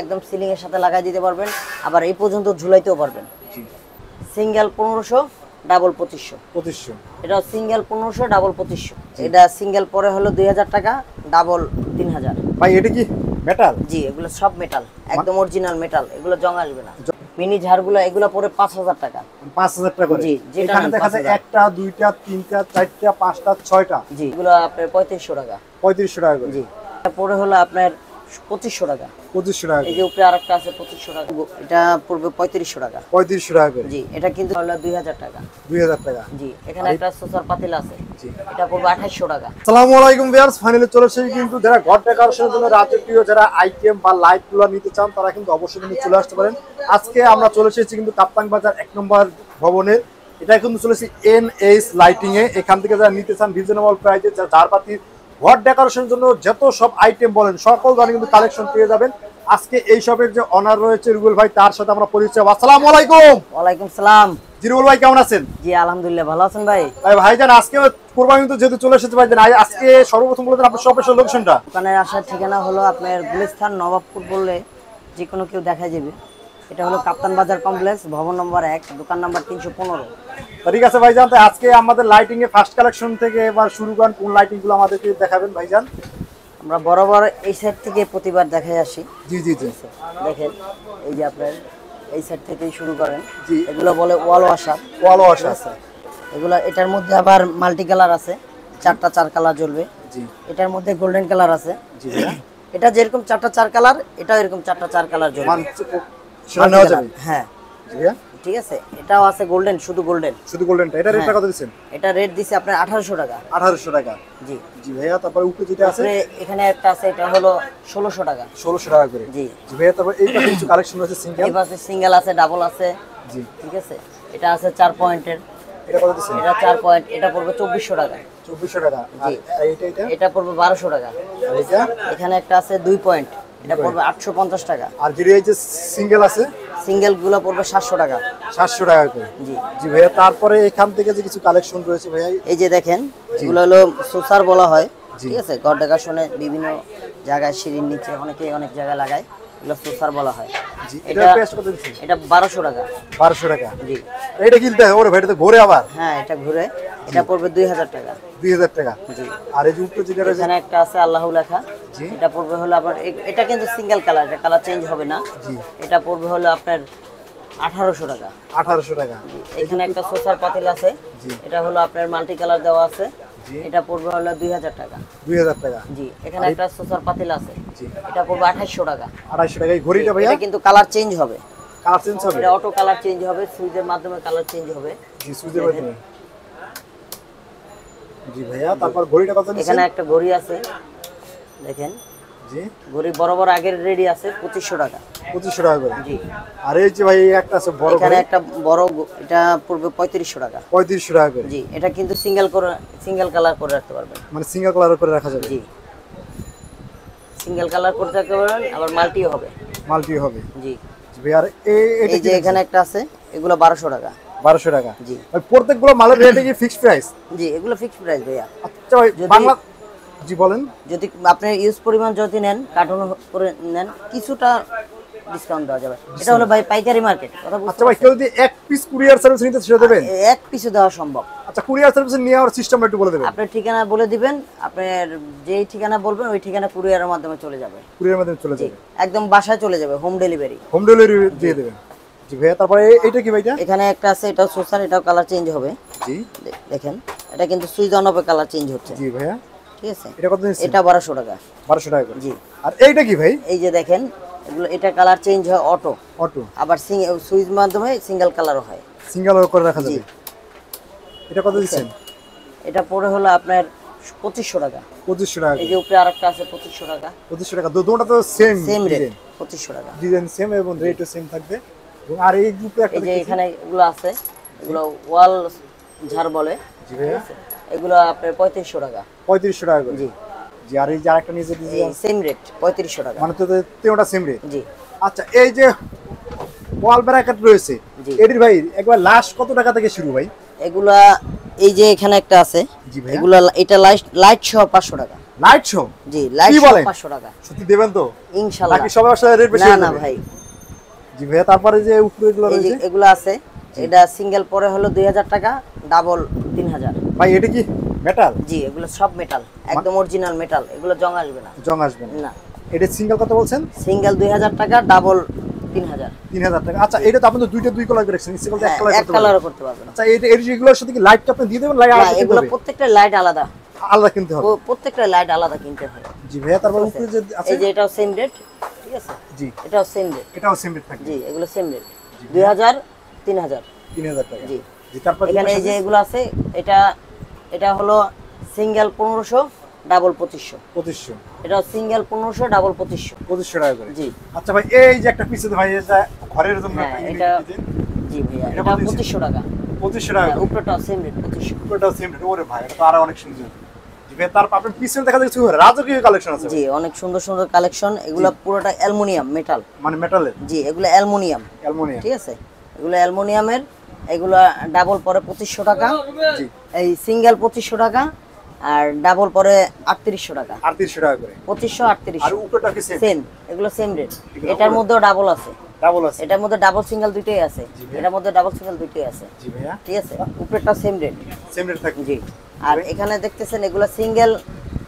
একদম সিলিং এর সাথে লাগাই দিতে পারবেন, আবার এই পর্যন্ত ঝুলাইতেও পারবেন। Single 1500, double 2500। এটা সিঙ্গেল 1500, ডাবল 2500। এটা সিঙ্গেল পরে হলো 2000 টাকা, ডাবল 3000। ভাই এটা কি মেটাল? জি, এগুলো সব মেটাল, একদম অরিজিনাল মেটাল, এগুলো জং আসবে না। মিনি ঝাড়গুলো এগুলো পরে 5000 টাকা। 5000 টাকা করে? জি, যেটা এখানে দেখা যায় একটা, দুইটা, তিনটা, চারটা, পাঁচটা, ছয়টা। জি, এগুলো আপনার 3500 টাকা। 3500 টাকা করে? জি। পরে হলো আপনার 2500 টাকা। 2500 টাকা। এই যে উপরে আরেকটা আছে 2500 টাকা, এটা পড়বে 3500 টাকা। 3500 টাকা করে? জি, এটা কিন্তু হলো 2000 টাকা। 2000 টাকা? জি। এখানে একটা সোসার পাতিল আছে। জি। এটা পড়বে 2800 টাকা। আসসালামু আলাইকুম ভিউয়ার্স, ফাইনালি চলে এসেছি কিন্তু যারা ঘর ডেকোরেশনের জন্য রাজকীয় যারা আইটেম বা লাইটগুলো নিতে চান তারা কিন্তু অবশ্যই কিন্তু চলে আসতে পারেন। আজকে আমরা চলে এসেছি কিন্তু কাপ্তান বাজার 1 নম্বর ভবনের, এটা কিন্তু চলেছি NH লাইটিং এ। এখান থেকে যারা নিতে চান রিজনেবল প্রাইসে ঝাড়বাতি ঘর ডেকোরেশনের জন্য যত সব আইটেম বলেন সকল ধরনের কিন্তু কালেকশন পেয়ে যাবেন। আজকে এই শপের যে অনার রয়েছে রুবেল ভাই, তার সাথে আমরা পরিচয়। আসসালামু আলাইকুম। ওয়ালাইকুম সালাম। জি রুবেল ভাই, কেমন আছেন? জি আলহামদুলিল্লাহ, ভালো আছেন ভাই? ভাইজান আজকে কুরবানি কিন্তু যেহেতু চলে এসেছে ভাইজান, আজকে সর্বপ্রথম বলে দেন আপনার শপের লোকেশনটা। দোকানের আসার ঠিকানা হলো আপনার গুলিস্তান নবাবপুর, বললে যে কোনো কেউ দেখা যাবে। এটা হলো কাপ্তান বাজার কমপ্লেক্স, ভবন নম্বর 1, দোকান নম্বর 315। ঠিক আছে ভাইজান, তো আজকে আমাদের লাইটিং এর ফার্স্ট কালেকশন থেকে এবার শুরু করেন, কোন লাইটিং গুলো আমাদেরকে দেখাবেন ভাইজান? আমরা বরাবর এই সাইড থেকে প্রতিবার দেখাই আসি। জি জি জি। দেখেন এই যে আপনার এই সাইড থেকেই শুরু করেন। জি। এগুলো বলে ওয়াল ওয়াশার। ওয়াল ওয়াশার আছে এগুলো। এটার মধ্যে আবার মাল্টি কালার আছে, 4টা 4 কালার জ্বলবে। জি। এটার মধ্যে গোল্ডেন কালার আছে। জি। এটা যেরকম 4টা 4 কালার, এটাও এরকম 4টা 4 কালার জ্বলবে। সেটা নেওয়া যাবে? হ্যাঁ। জি ভাইয়া। ঠিক আছে, এটাও আছে গোল্ডেন, শুধু গোল্ডেন। শুধু গোল্ডেনটা, এটা রেটটা কত দিবেন? এটা রেট দিছে আপনার 1800 টাকা। 1800 টাকা? জি। জি ভাইয়া, তারপরে উপরে যেটা আছে এখানে একটা আছে, এটা হলো 1600 টাকা। 1600 টাকা করে? জি। জি ভাইয়া, তারপর এই পাশে কিছু কালেকশন আছে সিঙ্গেল। এই পাশে সিঙ্গেল আছে, ডাবল আছে। জি। ঠিক আছে, এটা আছে 4 পয়েন্টের। এটা কত দিবেন? এটা 4 পয়েন্ট, এটা পড়বে 2400 টাকা। 2400 টাকা? আর জি। এটা এটা পড়বে 1200 টাকা। আর এটা? এখানে একটা আছে 2 পয়েন্ট, এটা পড়বে 850 টাকা। আর যেটা এই যে সিঙ্গেল আছে, সিঙ্গেল গুলো পড়বে 700 টাকা। 700 টাকা করে? জি। জি ভাইয়া, তারপরে এখান থেকে যে কিছু কালেকশন রয়েছে ভাইয়া, এই যে দেখেন, এগুলো হলো সোসার বলা হয়। জি। ঠিক আছে, ঘর ডেকোরেশনে বিভিন্ন জায়গায় সিঁড়ির নিচে অনেকে অনেক জায়গায় লাগায়, এগুলো সোসার বলা হয়। জি। এটা এটা প্রাইস কত দিচ্ছেন? এটা 1200 টাকা। 1200 টাকা? জি। এটা কি দেখ ওরে ভাই, এটা তো ঘোরে আবার। হ্যাঁ, এটা ঘুরে, এটা পড়বে 2000 টাকা। 2000 টাকা? জি। আর এই যে উপরে যেটা রয়েছে, এখানে একটা আছে আল্লাহু লেখা। জি। এটা পড়বে হলো আপনার এটা কিন্তু সিঙ্গেল কালার, এটা কালার চেঞ্জ হবে না। জি। এটা পড়বে হলো আপনার 1800 টাকা। 1800 টাকা? এখানে একটা সোসার পাতিল আছে। জি। এটা হলো আপনার মাল্টি কালার দেওয়া আছে। জি। এটা পড়বে হলো 2000 টাকা। 2000 টাকা? জি। এখানে একটা সোসার পাতিল আছে। জি। এটা পড়বে 2800 টাকা। 2800 টাকা? এই ঘড়িটা ভাইয়া এটা কিন্তু কালার চেঞ্জ হবে। কালার চেঞ্জ হবে? এটা অটো কালার চেঞ্জ হবে, সুইচের মাধ্যমে কালার চেঞ্জ হবে। জি, সুইচের মাধ্যমে? জি ভাইয়া, তারপর ঘড়িটা কত নিছেন? এখানে একটা ঘড়ি আছে, দেখেন। জি। ঘড়ি বরাবর আগের রেডি আছে 2500 টাকা। 2500 টাকা করে? জি। আর এই যে ভাই এই একটা আছে বড় এখানে ঘড়ি, একটা বড়, এটা পড়বে 3500 টাকা। 3500 টাকা করে? জি। এটা কিন্তু সিঙ্গেল কালার করে রাখতে পারবেন। মানে সিঙ্গেল কালার করে রাখা যাবে? জি। সিঙ্গেল কালার করতে রাখতে পারবেন, আবার মাল্টিও হবে। মাল্টি হবে? জি। জি ভাই, আর এটা এই যে এখানে একটা আছে, এগুলো 1200 টাকা। 1200 টাকা? জি। ভাই প্রত্যেকগুলো মালের রেট কি ফিক্সড প্রাইস? জি, এগুলো ফিক্সড প্রাইস ভাইয়া। আচ্ছা ভাই, যদি- বাংলা, জি বলেন। যদি আপনি ইউজ পরিমাণ যদি নেন, কার্টুন করে নেন, কিছুটা ডিসকাউন্ট দেওয়া যাবে। এটা হলো ভাই পাইকারি মার্কেট, কথা বুঝতে আচ্ছা ভাই, কেউ যদি এক পিস কুরিয়ার সার্ভিস নিতে সেটা দেবেন? এক পিসে দেওয়া সম্ভব। আচ্ছা, কুরিয়ার সার্ভিস নেওয়ার সিস্টেমটা একটু বলে দেবেন? আপনার ঠিকানা বলে দিবেন, আপনার যেই ঠিকানা বলবেন ওই ঠিকানা কুরিয়ারের মাধ্যমে চলে যাবে। কুরিয়ার মাধ্যমে চলে জি, যাবে? একদম বাসায় চলে যাবে, হোম ডেলিভারি। হোম ডেলিভারি দিয়ে দেবেন? জি ভাইয়া, তারপরে এইটা কি ভাইটা? এখানে একটা আছে, এটাও সোসার, এটাও কালার চেঞ্জ হবে। জি। দেখেন, এটা কিন্তু সুইচ অন অফে কালার চেঞ্জ হচ্ছে। জি ভাইয়া। ঠিক আছে, এটা কত দিচ্ছেন? এটা 1200 টাকা। 1200 টাকা করে? জি। আর এইটা কি ভাই? এই যে দেখেন, এগুলো এটা কালার চেঞ্জ হয় অটো, অটো? আবার সুইচ মাধ্যমে সিঙ্গেল কালারও হয়। সিঙ্গেল করে রাখা জি। যাবে? এটা কত দিচ্ছেন? এটা পড়ে হলো আপনার 2500 টাকা। 2500 টাকা? এই যে উপরে আরেকটা আছে 2500 টাকা। 2500 টাকা? দুটোটা তো সেম সেম রেট, ডিজাইন? 2500 টাকা। ডিজাইন সেম এবং রেটও সেম থাকবে। এবং আর এই গ্রুপে একটা এই যে দেখতেছি। এখানে এগুলো আছে, এগুলো ওয়াল ঝাড় বলে। জি ভাইয়া। এগুলো আপনার 3500 টাকা। 3500 টাকা করে? জি। জি। আর এই যে আরেকটা নিচে এই ডিজাইন, সেম রেট 3500 টাকা। মানে তো তিনটা সেম রেট? জি। আচ্ছা, এই যে ওয়াল ব্র্যাকেট রয়েছে, জি। এটির ভাই একবার লাস্ট কত টাকা থেকে শুরু ভাই? এগুলা এই যে এখানে একটা আছে, জি ভাইয়া। এগুলা এটা লাইট সহ 500 টাকা। Light show? জি, লাইট কি শো বলেন? 500 টাকা সত্যি দেবেন তো? ইনশাআল্লাহ। বাকি সবার সাথে রেট বেশি না হয়ে না যাবে? ভাই, জি ভাইয়া, তারপরে যে উপরে এগুলো এই যে রয়েছে এগুলো আছে, এটা সিঙ্গেল পরে হলো 2000 টাকা, ডাবল 3000। ভাই, এটা কি মেটাল? জি, এগুলো সব মেটাল, একদম অরিজিনাল মেটাল, এগুলো জং আসবে না। জং আসবে না। এটা সিঙ্গেল কত বলছেন? সিঙ্গেল 2000 টাকা, ডাবল 3000। 3000 টাকা। আচ্ছা, এটা তো আপনি তো দুইটা দুই কালার করে রাখছেন, সিঙ্গেল তো এক কালার এক করতে পারবেন। কালারও করতে পারবেন। আচ্ছা, এটা এগুলোর সাথে কি লাইট আপনি দিয়ে দেবেন? লাইট না, আলাদা কিনতে এগুলো হবে? প্রত্যেকটা লাইট আলাদা, আলাদা কিনতে হবে। প্রত্যেকটা লাইট আলাদা কিনতে হয়। জি ভাইয়া, তারপর উপরে যে আছে এই যে এটাও সেম রেট, ঠিক আছে, জি, এটাও সেম রেট। এটাও সেম রেট থাকবে। জি, এগুলো সেম রেট, 2000 3000। 3000 টাকা। জি। জি, তারপর এখানে এই যে এগুলো আছে, এটা এটা হলো সিঙ্গেল 1500, ডাবল 2500। 2500। এটা সিঙ্গেল 1500, ডাবল 2500। 2500 টাকা করে। জি। আচ্ছা ভাই, এই যে একটা পিস ভাই, এটা ঘরের জন্য হ্যাঁ, একটা এটা ইউনিক জি ভাইয়া, এটা এটা কত দিয়েছে? 2500 টাকা। 2500 টাকা হ্যাঁ, করে। উপরেটাও সেম রেট 2500। উপরেটাও সেম রেট। ওরে ভাই, এটা তো আরো অনেক সুন্দর। জি ভাই, তারপর আপনার পিছনে দেখা যাচ্ছে রাজকীয় কালেকশন আছে। জি, অনেক সুন্দর সুন্দর কালেকশন, এগুলো পুরোটা অ্যালুমিনিয়াম মেটাল। মানে মেটালের? জি, এগুলো অ্যালুমিনিয়াম, অ্যালুমিনিয়াম। ঠিক আছে, এগুলো অ্যালুমিনিয়ামের, এগুলো ডাবল পরে 2500 টাকা। জি। এই সিঙ্গেল 2500 টাকা, আর ডাবল পরে 3800 টাকা। 3800 টাকা করে। 2500 আর 3800 উপরেটা কি সেম? সেম, এগুলো সেম রেট। এগুলো এটার উপরে? মধ্যেও ডাবল আছে, ডাবল আছে? এটার মধ্যে ডাবল সিঙ্গেল দুইটাই আছে, জি ভাইয়া। এটার মধ্যে ডাবল সিঙ্গেল দুইটাই আছে, জি ভাইয়া, ঠিক আছে, উপরেরটা সেম রেট। সেম রেট থাকবে। জি। আর এখানে দেখতেছেন এগুলো সিঙ্গেল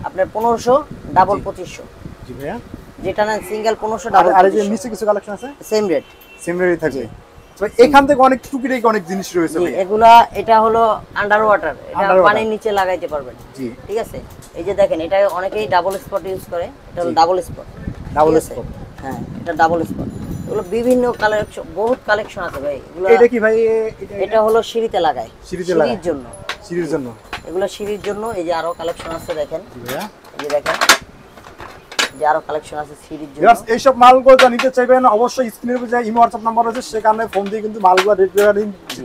আপনার 1500, ডাবল জি। 2500। জি ভাইয়া। যেটা নেন সিঙ্গেল 1500, আর ডাবল আর এই যে 2500, নিচে কিছু কালেকশন আছে সেম রেট। সেম রেটই থাকবে। জি। তো এখান থেকে অনেক টুকিটাকি অনেক জিনিস রয়েছে জি, ভাই। এগুলা, এটা হলো আন্ডার ওয়াটার, এটা Under water। পানির নিচে লাগাইতে পারবেন। জি। ঠিক আছে, এই যে দেখেন, এটা অনেকেই ডাবল স্পট ইউজ করে, এটা হলো জি। Double spot. Double spot. হ্যাঁ, এটা ডাবল স্পট। এগুলো বিভিন্ন কালেকশন, বহুত কালেকশন আছে ভাই এগুলো। এটা কি ভাই? এটা হলো সিঁড়িতে লাগায়, সিঁড়িতে লাগায়? সিঁড়ির জন্য। সিরিজের জন্য? এগুলো সিঁড়ির জন্য। এই যে আরো কালেকশন আছে দেখেন, জি ভাইয়া। এই যে দেখেন, যে আরো কালেকশন আছে সিঁড়ির জন্য। ভিউয়ার্স, এইসব মালগুলো যা নিতে চাইবেন অবশ্যই স্ক্রিনের উপরে যে ইমো হোয়াটসঅ্যাপ নাম্বার আছে সেখানে ফোন দিয়ে কিন্তু মালগুলো রেট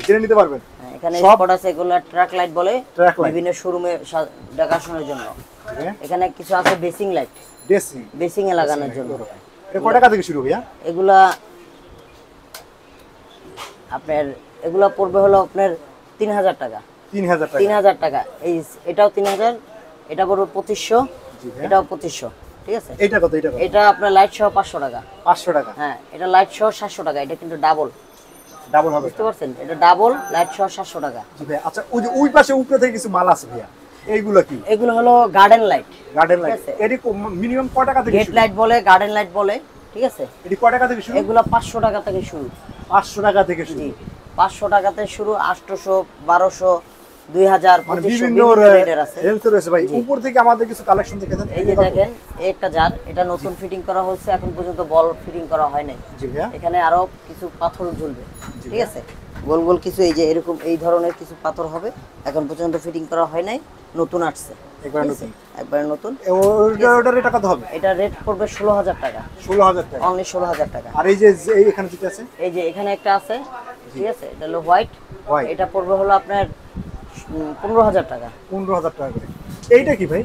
জেনে নিতে পারবেন। হ্যাঁ, এখানে সব- স্পট আছে, এগুলো ট্রাক লাইট বলে, ট্রাক লাইট। বিভিন্ন শোরুমে দেখাশোনার জন্য। হ্যাঁ, এখানে কিছু আছে বেসিং লাইট, ড্রেসিং। বেসিং এ লাগানোর জন্য। এটা কয় টাকা থেকে শুরু ভাইয়া? এগুলা আপনার, এগুলা পড়বে হলো আপনার 3000 টাকা। 3000 টাকা। 3000 টাকা। এই এটাও 3000, এটা পড়বে 2500, জি ভাইয়া। এটাও 2500, ঠিক আছে। এটা কত? এটা কত? এটা আপনার লাইট সহ 500 টাকা। 500 টাকা। হ্যাঁ, এটা লাইট সহ 700 টাকা, এটা কিন্তু ডাবল, ডাবল হবে। বুঝতে পারছেন, এটা ডাবল, লাইট সহ 700 টাকা। জি ভাইয়া। আচ্ছা, ওই যে ওই পাশে উপরে থেকে কিছু মাল আছে ভাইয়া, এইগুলো কি? এগুলো হলো গার্ডেন লাইট, গার্ডেন ঠিক লাইট। আছে। এটি মিনিমাম কয় টাকা থেকে গেট শুরু? লাইট বলে, গার্ডেন লাইট বলে, ঠিক আছে। এটি কয় টাকা থেকে শুরু? এগুলো 500 টাকা থেকে শুরু। 500 টাকা থেকে শুরু। জি, 500 টাকাতে শুরু, 800, 1200, 2000, মানে 2500 বিভিন্ন রেটের আছে। রেঞ্জ রয়েছে ভাই। উপর থেকে আমাদের কিছু কালেকশন দেখে দেন। এই যে দেখেন, এই একটা জার, এটা নতুন ফিটিং করা হচ্ছে, এখন পর্যন্ত বল ফিটিং করা হয় নাই। জি ভাইয়া। এখানে আরো কিছু পাথর ঝুলবে, ঠিক আছে, গোল গোল কিছু, এই যে এরকম এই ধরনের কিছু পাথর হবে, এখন পর্যন্ত ফিটিং করা হয় নাই, নতুন আসছে, একবার ঠিক আছে? নতুন। একবারে নতুন। ওটার এটা কত হবে? এটা রেট পড়বে 16000 টাকা, 16000 টাকা। অনলি 16000 টাকা। আর এই যে এখানে যেটা আছে, এই যে এখানে একটা আছে, ঠিক আছে, এটা হলো হোয়াইট, White। এটা পড়বে হলো আপনার 15000 টাকা। 15000 টাকা করে। এইটা কি ভাই?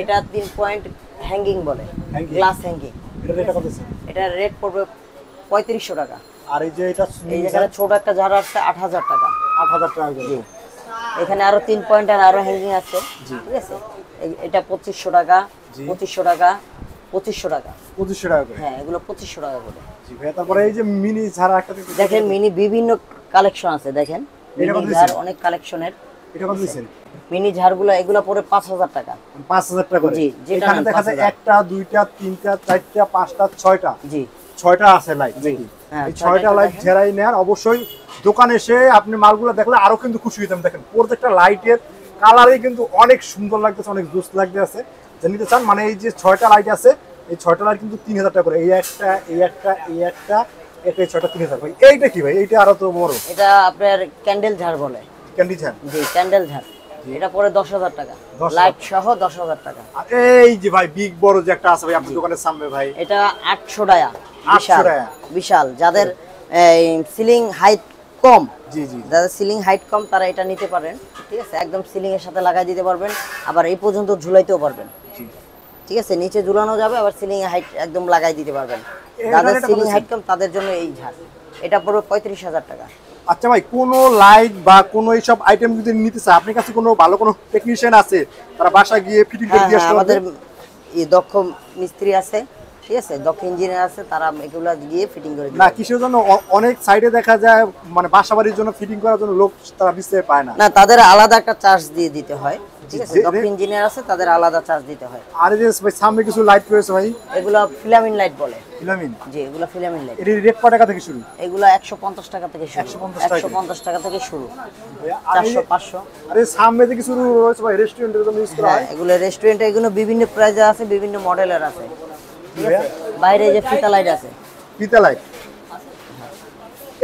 এটা 3 পয়েন্ট হ্যাঙ্গিং বলে, Hanging। Glass hanging. এটা রেট কত আছে? এটা রেট পড়বে 3500 টাকা। আর এই যে এটা এই যেখানে ছোট একটা জার আছে 8000 টাকা। 8000 টাকা করে। এখানে আরো 3 পয়েন্ট আর আরো হ্যাঙ্গিং আছে, ঠিক আছে। এটা 2500 টাকা, জি। 2500 টাকা, 2500 টাকা। 2500 টাকা করে। হ্যাঁ, এগুলো 2500 টাকা করে। জি ভাই। তারপরে এই যে মিনি ঝাড়া একটা দেখতে- দেখেন, মিনি বিভিন্ন কালেকশন আছে, দেখেন এটা কত মিনি দিছেন? ঝাড় অনেক কালেকশনের। এটা কত দিচ্ছেন? মিনি ঝাড়গুলো এগুলো পড়ে 5000 টাকা। 5000 টাকা করে। জি, যেটা এখানে নেন দেখা যায় 5000। একটা, দুইটা, তিনটা, চারটা, পাঁচটা, ছয়টা। জি, 6টা আছে লাইট নাকি? হ্যাঁ, এই 6টা 6টা লাইট দেখেন। যারাই নেন অবশ্যই দোকানে এসে আপনি মালগুলো দেখলে আরো কিন্তু খুশি হইতাম। দেখেন প্রত্যেকটা লাইটের কালারই কিন্তু অনেক সুন্দর লাগতেছে, অনেক জোস লাগতেছে। যে নিতে চান, মানে এই যে 6টা লাইট আছে, এই 6টা লাইট কিন্তু 3000 টাকা করে। এই একটা, এই একটা, এই একটা, এটা, এই 6টা 3000 ভাই। এইটা কি ভাই? এইটা আরো তো বড়। এটা আপনার ক্যান্ডেল ঝাড় বলে। ক্যান্ডি ঝাড়। জি, ক্যান্ডেল ঝাড়, এটা পড়ে 10000 টাকা, 10,000 লাইট সহ 10000 টাকা। আর এই যে ভাই বিগ বড় যে একটা আছে ভাই আপনার দোকানের সামনে ভাই, এটা 800 টাকা, 800 বিশাল, টাকা। বিশাল। যাদের সিলিং হাইট কম, জি জি যাদের সিলিং হাইট কম তারা এটা নিতে পারেন, ঠিক আছে। একদম সিলিং এর সাথে লাগাই দিতে পারবেন, আবার এই পর্যন্ত ঝুলাইতেও পারবেন, জি। ঠিক আছে। নিচে ঝুলানো যাবে, আবার সিলিং এ হাইট একদম লাগাই দিতে পারবেন। এটার যাদের রেটটা কত সিলিং আছে? হাইট কম তাদের জন্য এই ঝাড়। এটা পড়বে 35000 টাকা। আচ্ছা ভাই, কোনো লাইট বা কোনো এইসব আইটেম যদি নিতে চায়, আপনার কাছে কোনো ভালো কোনো টেকনিশিয়ান আছে তারা বাসা গিয়ে ফিটিং করে দিয়ে আসতে পারবে? আমাদের দক্ষ মিস্ত্রি আছে, ঠিক আছে, দক্ষ ইঞ্জিনিয়ার আছে, তারা এগুলা গিয়ে ফিটিং করে না কিসের জন্য অনেক সাইডে দেখা যায় মানে বাসা বাড়ির জন্য ফিটিং করার জন্য লোক তারা বিস্তারে পায় না। না, তাদের আলাদা একটা চার্জ দিয়ে দিতে হয়, ঠিক আছে, দক্ষ ইঞ্জিনিয়ার আছে, তাদের আলাদা চার্জ দিতে হয়। আর এই যে ভাই সামনে কিছু লাইট রয়েছে ভাই, এগুলা ফিলামিন লাইট বলে। ফিলামিন? জি, এগুলা ফিলামিন লাইট। এর রেট কত টাকা থেকে শুরু? এগুলা 150 টাকা থেকে শুরু। 150 টাকা থেকে শুরু, 400 500। আরে সামনে যে কিছু রয়েছে ভাই রেস্টুরেন্টের জন্য ইউজ করা হয়? এগুলো রেস্টুরেন্টে, এগুলো বিভিন্ন প্রাইজে আছে, বিভিন্ন মডেলের আছে, ঠিক আছে। বাইরে এই যে ফিতা লাইট আছে, ফিতা লাইট।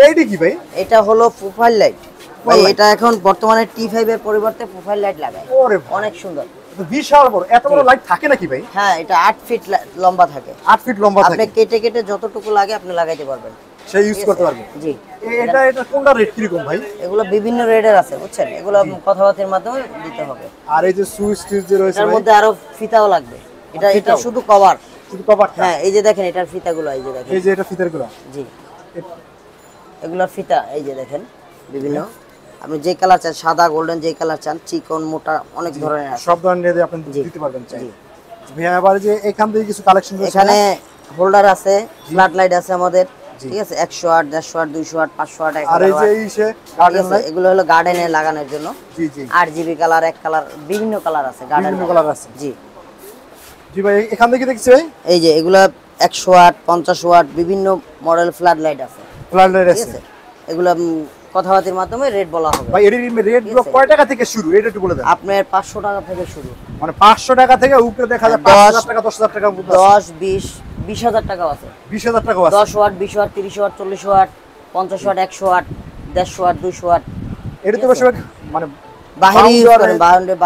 এইটা কি ভাই? এটা হলো প্রোফাইল লাইট ভাই। এটা এখন বর্তমানে T5 এর পরিবর্তে প্রোফাইল লাইট লাগায়। ওরে অনেক সুন্দর, বিশাল বড়। এত বড় লাইট থাকে নাকি ভাই? হ্যাঁ, এটা 8 ফিট লম্বা থাকে। 8 ফিট লম্বা থাকে। আপনি কেটে কেটে যতটুকু লাগে আপনি লাগাইতে পারবেন, সেই ইউজ করতে পারবে। জি। এটা কোনটা রেট কি রকম ভাই? এগুলো বিভিন্ন রেটের আছে, বুঝছেন, এগুলো কথাবার্তার মাধ্যমে দিতে হবে। আর এই যে সুইচ টিউজ যে রয়েছে এর ভাই, মধ্যে আরো ফিতাও লাগবে। এটা শুধু কভার, শুধু কভারটা? হ্যাঁ, এই যে দেখেন এটার ফিতাগুলো, এই যে দেখেন, এই যে এটা ফিতারগুলো। জি, এগুলোর ফিতা এই যে দেখেন বিভিন্ন, আপনি যে কালার চান, সাদা গোল্ডেন যে কালার চান, চিকন মোটা অনেক ধরনের আছে, সব ধরনের আপনি দিতে পারবেন চাই। ভাইয়া এবারে যে এখান থেকে কিছু কালেকশন রয়েছে, এখানে হোল্ডার আছে, ফ্ল্যাট লাইট আছে আমাদের, ঠিক আছে, 108 150 208 508। আর এই যে এইসে গার্ডেন লাইট, এগুলো হলো গার্ডেনে লাগানোর জন্য। জি জি, RGB কালার, এক কালার, বিভিন্ন কালার আছে, গার্ডেন বিভিন্ন কালার আছে। জি জি ভাই, এখান থেকে দেখছি ভাই এই যে এগুলা 108 50 ওয়াট বিভিন্ন মডেল ফ্ল্যাট লাইট আছে, ফ্ল্যাট লাইট ঠিক আছে। আছে। এগুলা কথাবার্তার মাধ্যমে রেট বলা হবে। ভাই এর রেট গুলো কয় টাকা থেকে শুরু এটা একটু বলে দেন। আপনার 500 টাকা থেকে শুরু, মানে 500 টাকা থেকে উপরে দেখা যায় 5000 টাকা 10000 টাকা পর্যন্ত 10 20 20000 টাকাও আছে, 20000 টাকাও আছে। 10 watt 20 watt 30 watt 40 watt 50 watt 100 watt 150 watt 200 watt. এটা তো বেশি মানে বাইরে ইউজ করেন,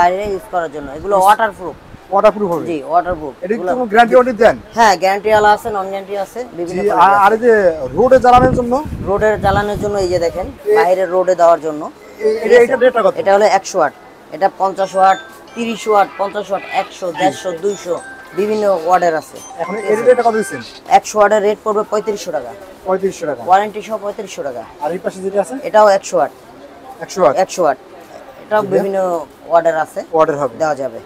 বাইরে ইউজ করার জন্য। এগুলো ওয়াটারপ্রুফ। ওয়াটারপ্রুফ হবে? জি, ওয়াটারপ্রুফ। এটা কি কোনো গ্যারান্টি ওয়ারেন্টি দেন? হ্যাঁ, গ্যারান্টি ওয়ালা আছে, নন গ্যারান্টি আছে, বিভিন্ন জি। কোয়ালিটি আর এই যে রোডে জ্বালানোর জন্য, রোডে জ্বালানোর জন্য এই যে দেখেন, বাইরের রোডে দেওয়ার জন্য এটা রেটটা কত? এটা হলো 100 ওয়াট, এটা 50 ওয়াট 30 ওয়াট 50 ওয়াট 100 150 200 বিভিন্ন ওয়াটের আছে। এখন এর রেটটা কত দিচ্ছেন? 100 ওয়াটের রেট পড়বে 3500 টাকা, 3500 টাকা। ওয়ারেন্টি সহ 3500 টাকা। আর এই পাশে যেটা আছে এটাও 100 ওয়াট, 100 ওয়াট। 100 ওয়াট, এটাও বিভিন্ন ওয়াটের আছে, অর্ডার হবে। দেওয়া যাবে।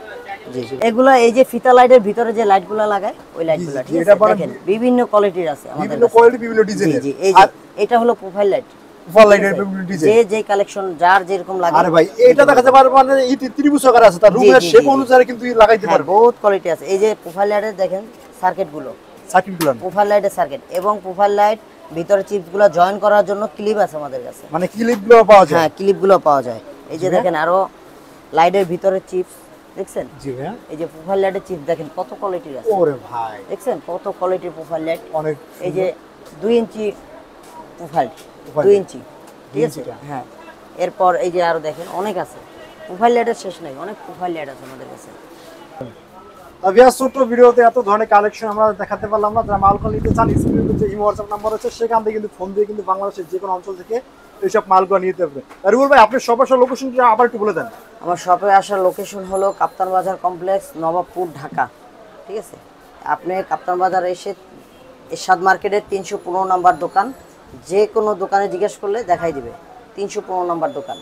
জি জি, এগুলা এই যে ফিতা লাইটের ভিতরে যে লাইটগুলো লাগায় ওই লাইটগুলো, ঠিক আছে, দেখেন বিভিন্ন কোয়ালিটির আছে আমাদের বিভিন্ন কাছে। কোয়ালিটি বিভিন্ন জি ডিজাইনের। জি, এই যে এটা হলো প্রোফাইল লাইট, ফুল লাইটের বিভিন্ন ডিজাইন। যে যে কালেকশন যার যেরকম লাগে। আরে ভাই এটা দেখাতে পারবে মানে এই ত্রিভুজ আকার আছে, তার রুমের শেপ অনুসারে কিন্তু লাগাইতে হ্যাঁ, পারবে। বহুত কোয়ালিটি আছে। এই যে প্রোফাইল লাইটের দেখেন সার্কিটগুলো, সার্কিটগুলো প্রোফাইল লাইটের সার্কিট এবং প্রোফাইল লাইট ভিতরে চিপগুলো জয়েন করার জন্য ক্লিপ আছে আমাদের কাছে। মানে ক্লিপগুলো পাওয়া যায়? হ্যাঁ, ক্লিপগুলো পাওয়া যায়। এই যে দেখেন আরো লাইটের ভিতরে চিপস দেখছেন? জি ভাই। এই যে প্রোফাইল লাইটের চিপ দেখেন কত কোয়ালিটির আছে। ওরে ভাই দেখছেন কত কোয়ালিটির প্রোফাইল লাইট। অনেক। এই যে 2 ইঞ্চি প্রোফাইল, 2 ইঞ্চি, ঠিক আছে। হ্যাঁ, এরপর এই যে আরো দেখেন অনেক আছে, প্রোফাইল লাইটের শেষ নাই, অনেক প্রোফাইল লাইট আছে আমাদের কাছে। ভিউয়ার্স, ছোট ভিডিওতে এত ধরনের কালেকশন আমরা দেখাতে পারলাম না। যারা মালগুলো নিতে চান, স্ক্রিনে যে ইমো হোয়াটসঅ্যাপ নাম্বার আছে সেখান থেকে কিন্তু ফোন দিয়ে কিন্তু বাংলাদেশের যে কোনো অঞ্চল থেকে এইসব মালগুলো নিতে পারবেন। রুবেল ভাই, আপনি সবার লোকেশনটা আবার একটু বলে দেন। আমার শপে আসার লোকেশন হলো কাপ্তান বাজার কমপ্লেক্স, নবাবপুর, ঢাকা, ঠিক আছে। আপনি কাপ্তান বাজার এসে এরশাদ মার্কেটের 315 নম্বর দোকান, যে কোনো দোকানে জিজ্ঞেস করলে দেখাই দিবে, 315 নম্বর দোকান।